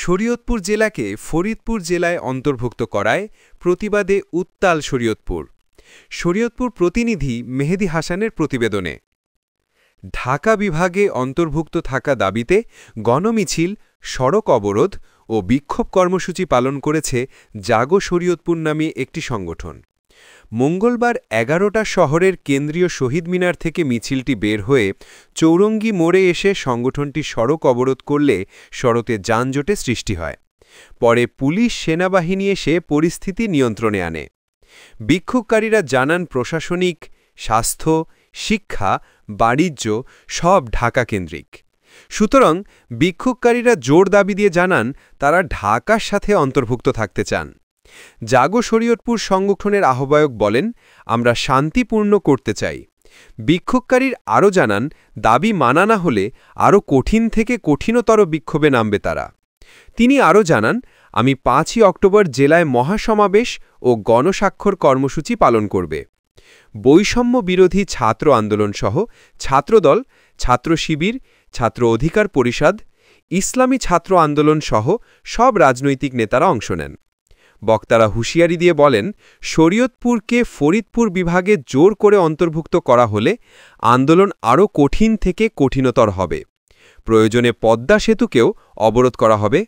শরীয়তপুর জেলাকে ফরিদপুর জেলায় অন্তর্ভুক্ত করায় প্রতিবাদে উত্তাল শরীয়তপুর। শরীয়তপুর প্রতিনিধি মেহেদী হাসানের প্রতিবেদনে। ঢাকা বিভাগে অন্তর্ভুক্ত থাকা দাবিতে গণমিছিল, সড়ক অবরোধ ও বিক্ষোভ কর্মসূচি পালন করেছে জাগো শরীয়তপুর নামে একটি সংগঠন। মঙ্গলবার ১১টা শহরের কেন্দ্রীয় শহীদ মিনার থেকে মিছিলটি বের হয়ে চৌরঙ্গী মোড়ে এসে সংগঠনটি সড়ক অবরোধ করলে সড়কে যানজটের সৃষ্টি হয়। পরে পুলিশ সেনাবাহিনী এসে পরিস্থিতি নিয়ন্ত্রণে আনে। বিক্ষোভকারীরা জানান প্রশাসনিক, স্বাস্থ্য, শিক্ষা, বাণিজ্য সব ঢাকা কেন্দ্রিক। সুতরাং বিক্ষোভকারীরা জোর দাবি দিয়ে জানান তারা ঢাকার সাথে অন্তর্ভুক্ত থাকতে চান। জাগো শরীয়তপুর সংগঠনের আহ্বায়ক বলেন, আমরা শান্তিপূর্ণ করতে চাই। বিক্ষোভকারীর আরও জানান, দাবি মানা না হলে আরও কঠিন থেকে কঠিনতর বিক্ষোভে নামবে তারা। তিনি আরও জানান, আমি ৫ই অক্টোবর জেলায় মহাসমাবেশ ও গণস্বাক্ষর কর্মসূচি পালন করবে। বৈষম্য বিরোধী ছাত্র আন্দোলন সহ ছাত্রদল, ছাত্র শিবির, ছাত্র অধিকার পরিষদ, ইসলামী ছাত্র আন্দোলন সহ সব রাজনৈতিক নেতারা অংশ নেন। বক্তারা হুঁশিয়ারি দিয়ে বলেন, শরীয়তপুরকে ফরিদপুর বিভাগে জোর করে অন্তর্ভুক্ত করা হলে আন্দোলন আরও কঠিন থেকে কঠিনতর হবে। প্রয়োজনে পদ্মা সেতুকেও অবরোধ করা হবে।